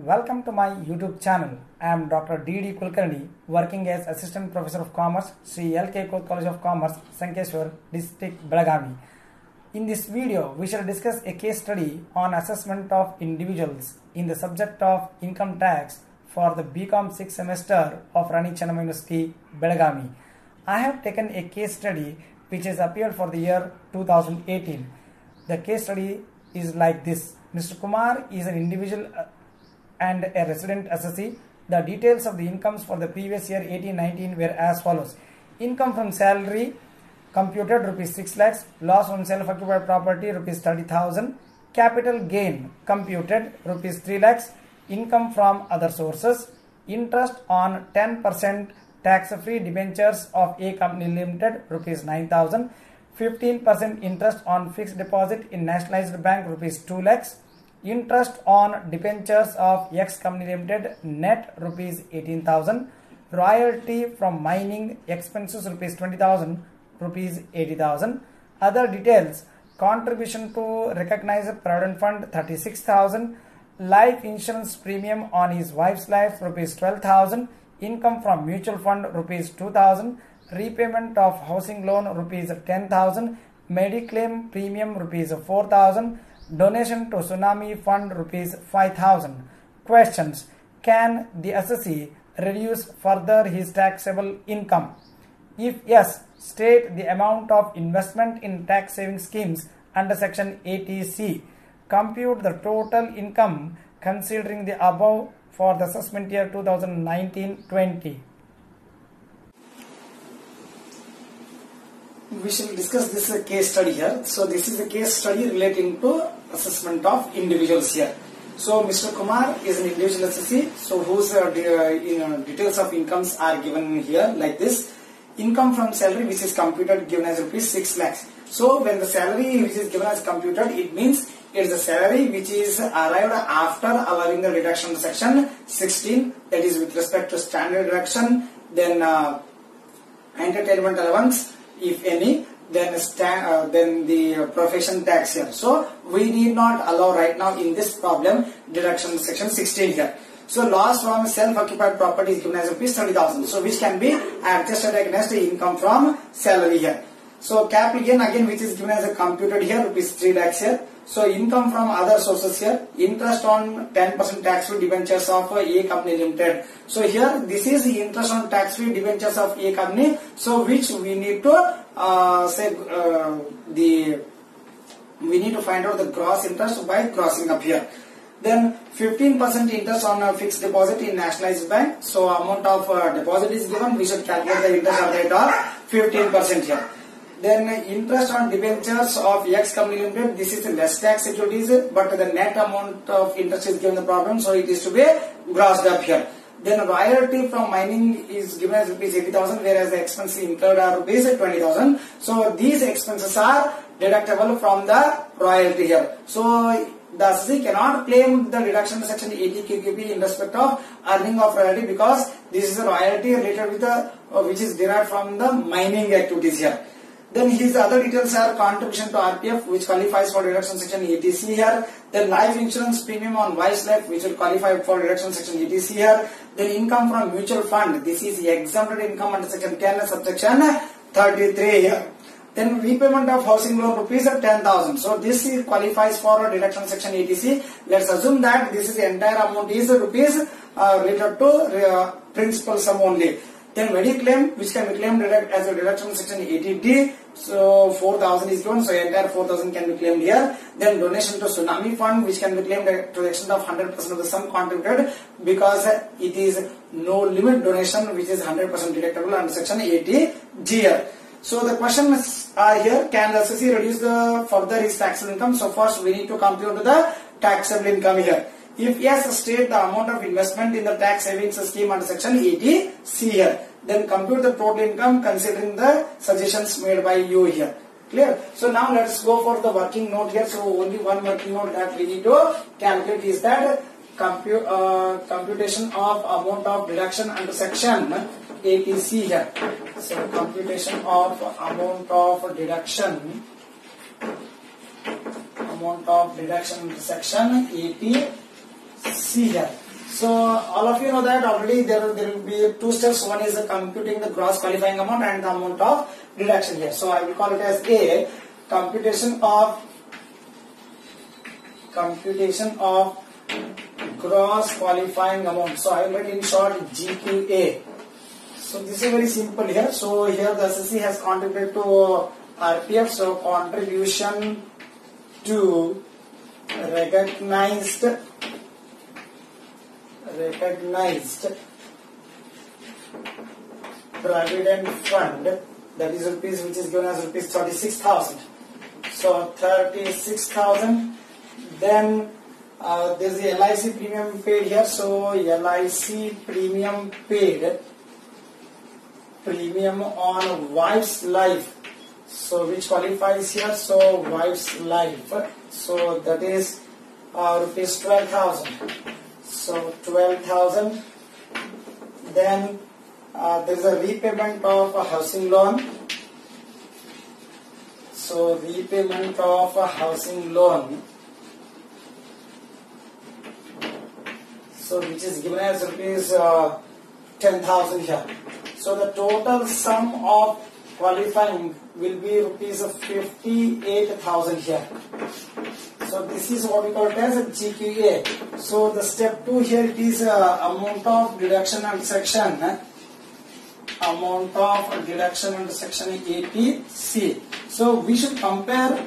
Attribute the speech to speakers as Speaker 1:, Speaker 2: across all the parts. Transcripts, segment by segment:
Speaker 1: Welcome to my YouTube channel. I am Dr. D.D. Kulkarni, working as Assistant Professor of Commerce, Sri L.K. Koth College of Commerce, Sankeshwar, District, Belagavi. In this video, we shall discuss a case study on assessment of individuals in the subject of income tax for the BCom 6th semester of Rani Chennamma University, Belagavi. I have taken a case study which has appeared for the year 2018. The case study is like this. Mr. Kumar is an individual and a resident assessee. The details of the incomes for the previous year 18-19 were as follows. Income from salary computed rupees 6 lakhs, loss from self-occupied property rupees 30,000, capital gain computed rupees 3 lakhs, income from other sources, interest on 10% tax-free debentures of A Company Limited rupees 9,000, 15% interest on fixed deposit in nationalized bank rupees 2 lakhs, interest on debentures of X Company Limited net rupees 18,000, royalty from mining expenses rupees 20,000, rupees 80,000, other details, contribution to recognized provident fund 36,000, life insurance premium on his wife's life rupees 12,000, income from mutual fund rupees 2,000, repayment of housing loan rupees 10,000, mediclaim premium rupees 4,000, donation to tsunami fund rupees 5,000. Questions: can the assessee reduce further his taxable income? If yes, state the amount of investment in tax saving schemes under section 80C. Compute the total income considering the above for the assessment year 2019-20. We shall discuss this case study here. So this is a case study relating to assessment of individuals here. So Mr. Kumar is an individual assessee, so whose details of incomes are given here like this. Income from salary which is computed given as rupees 6 lakhs. So when the salary which is given as computed, it means it is the salary which is arrived after allowing the reduction section 16, that is with respect to standard deduction, then entertainment allowance if any, then the profession tax here. So we need not allow right now in this problem deduction section 16 here. So loss from self-occupied property is given as rupees 30,000. So which can be adjusted against the income from salary here. So capital gain again which is given as a computed here rupees 3 lakhs here. So income from other sources here, interest on 10% tax-free debentures of A Company Limited. So here this is the interest on tax-free debentures of A Company. So which we need to we need to find out the gross interest by crossing up here. Then 15% interest on a fixed deposit in nationalized bank. So amount of deposit is given. We should calculate the interest at the rate of 15% here. Then interest on debentures of X Company Limited. This is less tax securities, but the net amount of interest is given the problem, so it is to be grossed up here. Then royalty from mining is given as rupees 80,000, whereas the expenses incurred are rupees 20,000. So these expenses are deductible from the royalty here. So the assessee cannot claim the reduction section 80 KQP in respect of earning of royalty, because this is a royalty related with the which is derived from the mining activities here. Then his other details are contribution to RPF, which qualifies for reduction section 80C here. Then life insurance premium on wife's life, which will qualify for reduction section 80C here. Then income from mutual fund, this is exempted income under section 10 subsection 33 here. Then repayment of housing loan rupees 10,000. So this qualifies for reduction section 80C. Let's assume that this is the entire amount is rupees related to principal sum only. Then mediclaim which can be claimed as a deduction section 80D. So 4,000 is given, so entire 4,000 can be claimed here. Then donation to tsunami fund which can be claimed to the extent of 100% of the sum contributed, because it is no limit donation which is 100% deductible under section 80G here. So the questions are here: can the assessee reduce the further his taxable income? So first we need to compute the taxable income here. If yes, state the amount of investment in the tax savings scheme under section 80C here. Then compute the total income considering the suggestions made by you here. Clear? So now let's go for the working note here. So only one working note that we need to calculate is that computation of amount of deduction under section 80C here. So computation of amount of deduction under section 80C here. So all of you know that already there will be two steps. One is computing the gross qualifying amount and the amount of deduction here. So I will call it as A, computation of gross qualifying amount. So I will write in short GQA. So this is very simple here. So here the SSC has contributed to RPF. So contribution to recognized provident fund, that is rupees, which is given as rupees 36,000. So 36,000. Then there is the LIC premium paid here. So LIC premium paid, premium on wife's life. So which qualifies here? So wife's life. So that is rupees 12,000. So 12,000. Then there is a repayment of a housing loan. So repayment of a housing loan. So which is given as rupees 10,000 here. So the total sum of qualifying will be rupees 58,000 here. So this is what we call it as a GQA. So the step 2 here, it is amount of deduction under section APC. So we should compare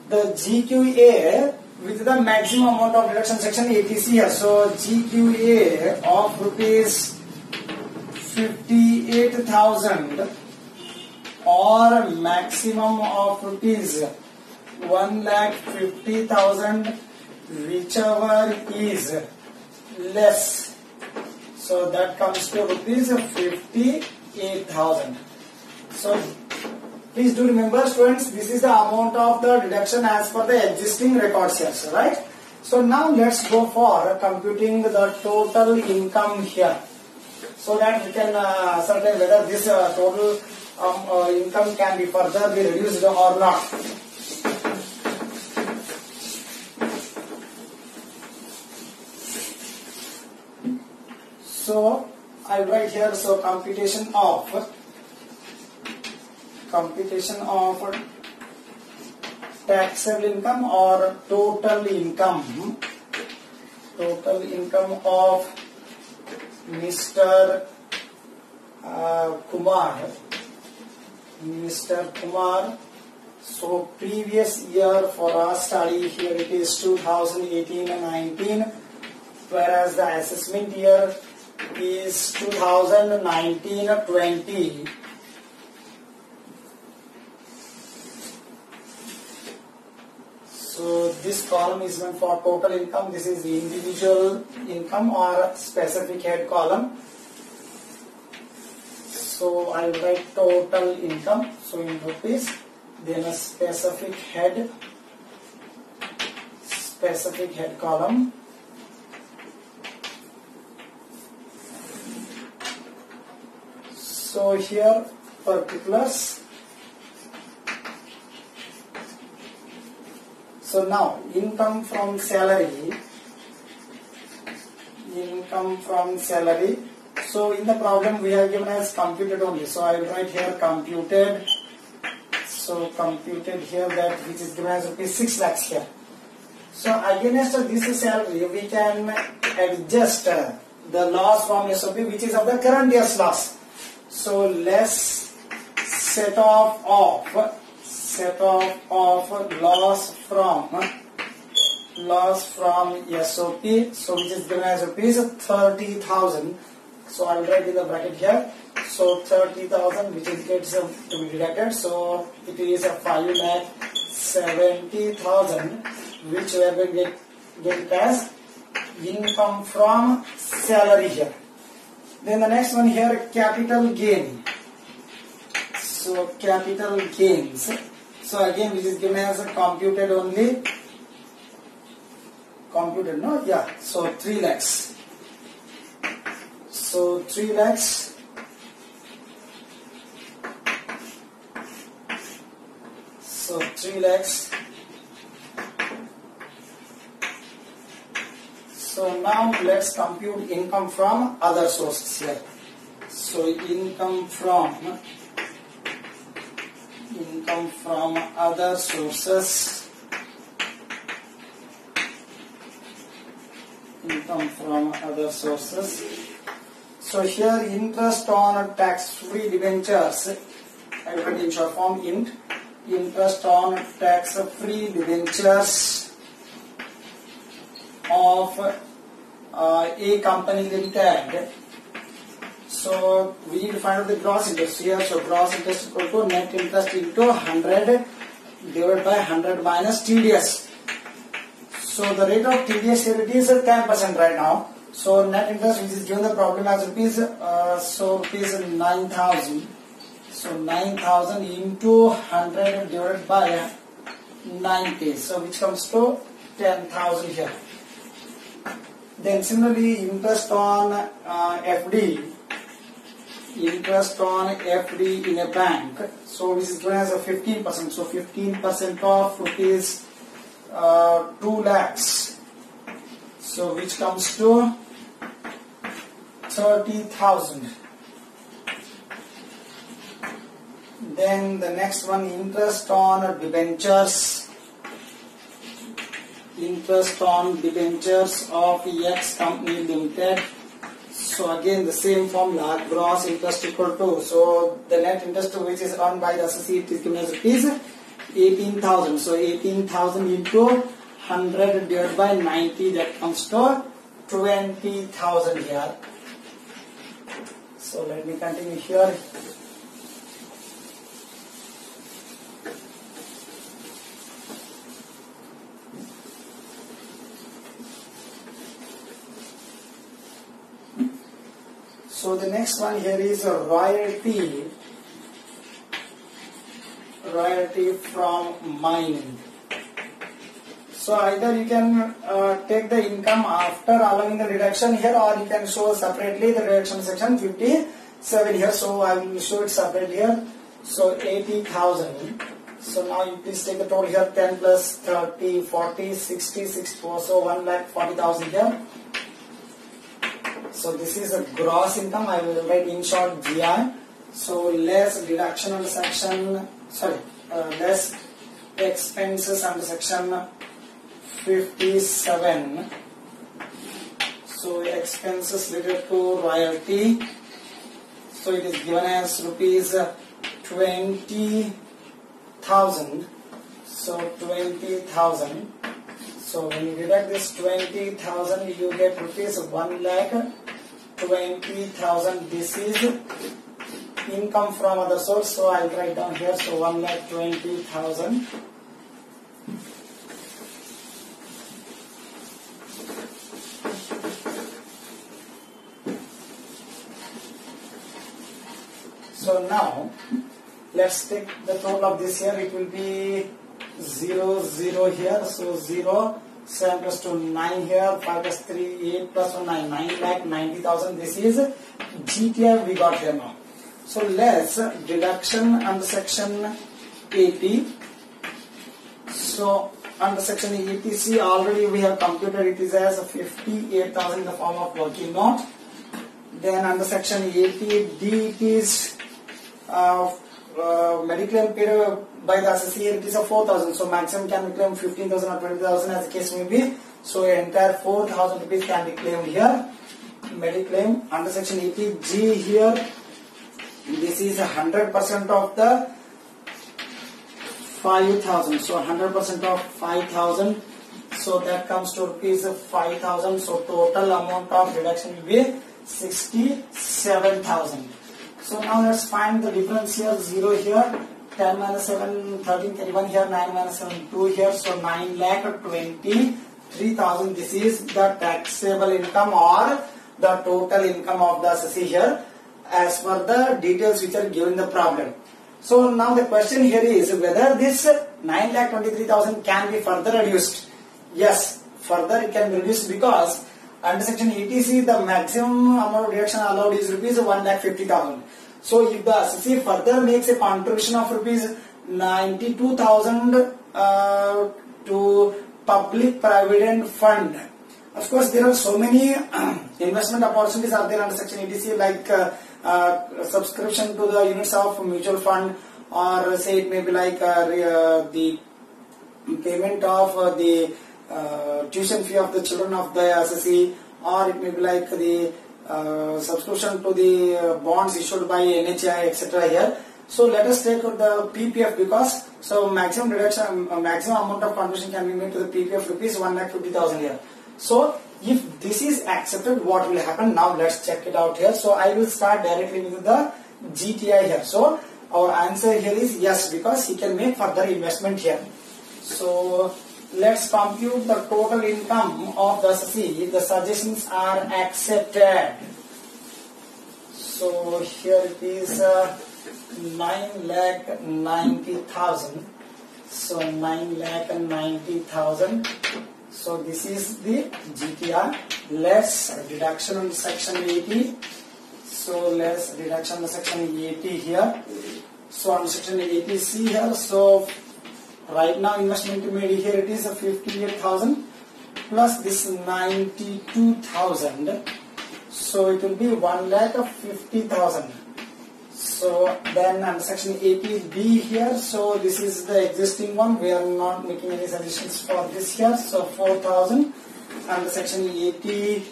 Speaker 1: the GQA with the maximum amount of deduction section APC here. So GQA of rupees 58,000 or maximum of rupees 1,50,000, whichever is less. So that comes to rupees 58,000. So please do remember, students, this is the amount of the deduction as per the existing records here, right? So now let's go for computing the total income here, so that we can ascertain whether this total income can be further be reduced or not. So I write here, so computation of taxable income or total income of Mr. Kumar. So previous year for our study here, it is 2018 and 19, whereas the assessment year is 2019-20. So this column is meant for total income. This is the individual income or specific head column. So I will write total income, so in rupees, then a specific head column. So here particulars. So now income from salary. So in the problem we have given as computed only. So I will write here computed. So computed here, that which is given as rupees 6 lakhs here. So against this salary we can adjust the loss from SOP, which is of the current year's loss. So less set off of loss from SOP, so which is given as rupees 30,000. So I will write in the bracket here. So 30,000, which is gets to be deducted. So it is a 5,70,000, which we are going to get it as income from salary here. Then the next one here, capital gain. So capital gains. So again, which is given as a computed only. Computed, no? Yeah. So 3 lakhs. So 3 lakhs. So 3 lakhs. So now let's compute income from other sources here. So income from other sources. Income from other sources. So here interest on tax-free debentures, I will put in short form int. Interest on tax-free debentures of a company limited. So we need to find out the gross interest here. So gross interest equal to net interest into 100 divided by 100 minus TDS. So the rate of TDS here it is 10% right now. So net interest which is given the problem as rupees, rupees 9,000. So 9,000 into 100 divided by 90. So which comes to 10,000 here. Then similarly interest on FD. Interest on FD in a bank. So which is given as a 15%. So 15% of rupees 2 lakhs. So which comes to 30,000. Then the next one, interest on debentures. Interest on debentures of X company limited. So again the same formula, gross interest equal to, so the net interest which is earned by the associate is given as rupees 18,000. So 18,000 into 100 divided by 90, that comes to 20,000 here. So let me continue here. So the next one here is a royalty from mining. So either you can take the income after allowing the reduction here, or you can show separately the reduction section 57 here. So I will show it separately here. So 80,000. So now you please take the total here, 10 plus 30, 40, 60, 64. So 1,40,000 here. So this is a gross income. I will write in short GI. So less deduction under section, less expenses under section 57. So expenses related to royalty. So it is given as rupees 20,000. So 20,000. So when you deduct this 20,000, you get rupees 1,20,000. This is income from other source. So I will write down here. So 1,20,000. So now let's take the total of this here. It will be 0, 0 here. So 0, 7 plus 2, 9 here. 5 plus 3, 8 plus 1, 9. 9,90,000. This is GTI we got here now. So let's deduction under section 80. So under section 80C already we have computed it is as 58,000 in the form of working note. Then under section 80D it is mediclaim paid by the associate, it is a 4,000. So maximum can be claimed 15,000 or 20,000 as the case may be. So entire 4,000 rupees can be claimed here. Mediclaim under section 80G here. This is 100% of the 5,000. So 100% of 5,000. So that comes to rupees 5,000. So total amount of reduction will be 67,000. So now let's find the difference here. 0 here, 10 minus 7, 13, 31 here, 9 minus 7, 2 here. So 9,23,000. This is the taxable income or the total income of the assessee here as per the details which are given in the problem. So now the question here is whether this 9,23,000 can be further reduced. Yes, further it can be reduced because under section 80C the maximum amount of reduction allowed is rupees 1,50,000. So if the assessee further makes a contribution of rupees 92,000 to public provident fund Of course, there are so many investment opportunities are there under Section 80C, like subscription to the units of mutual fund, or say it may be like the payment of the tuition fee of the children of the SSC, or it may be like the subscription to the bonds issued by NHI, etc. here. So let us take the PPF, because so maximum deduction, maximum amount of contribution can be made to the PPF rupees 1,50,000 here. So if this is accepted, what will happen? Now let's check it out here. So I will start directly with the GTI here. So our answer here is yes, because he can make further investment here. So let's compute the total income of the SSC if the suggestions are accepted. So here it is 9,90,000. So 9,90,000. So this is the GTR. Let's deduction on section 80. So let's deduction on section 80 here. So on section 80C here. So right now investment made here, it is 58,000 plus this 92,000. So it will be 1,50,000. So then under section 80B here, so this is the existing one, we are not making any suggestions for this here. So 4,000. Under section 80G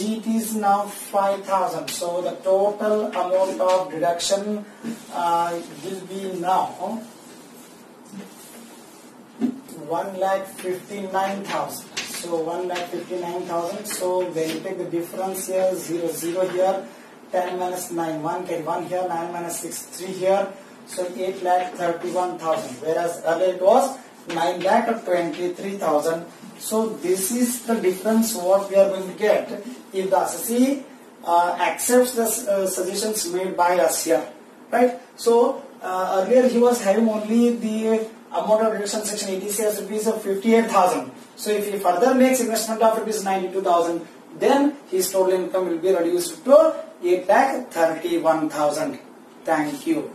Speaker 1: it is now 5,000. So the total amount of deduction will be now 1,59,000. So 1,59,000. So when you take the difference here, 0, 0 here, 10 minus 9, 1 carry 1 here, 9 minus 6, 3 here. So 8,31,000. Whereas earlier it was 9,23,000. So this is the difference what we are going to get if the SSC accepts the suggestions made by us here, right? So earlier he was having only the amount of deduction section 80C as rupees of 58,000. So if he further makes investment of rupees 92,000, then his total income will be reduced to 8,31,000. Thank you.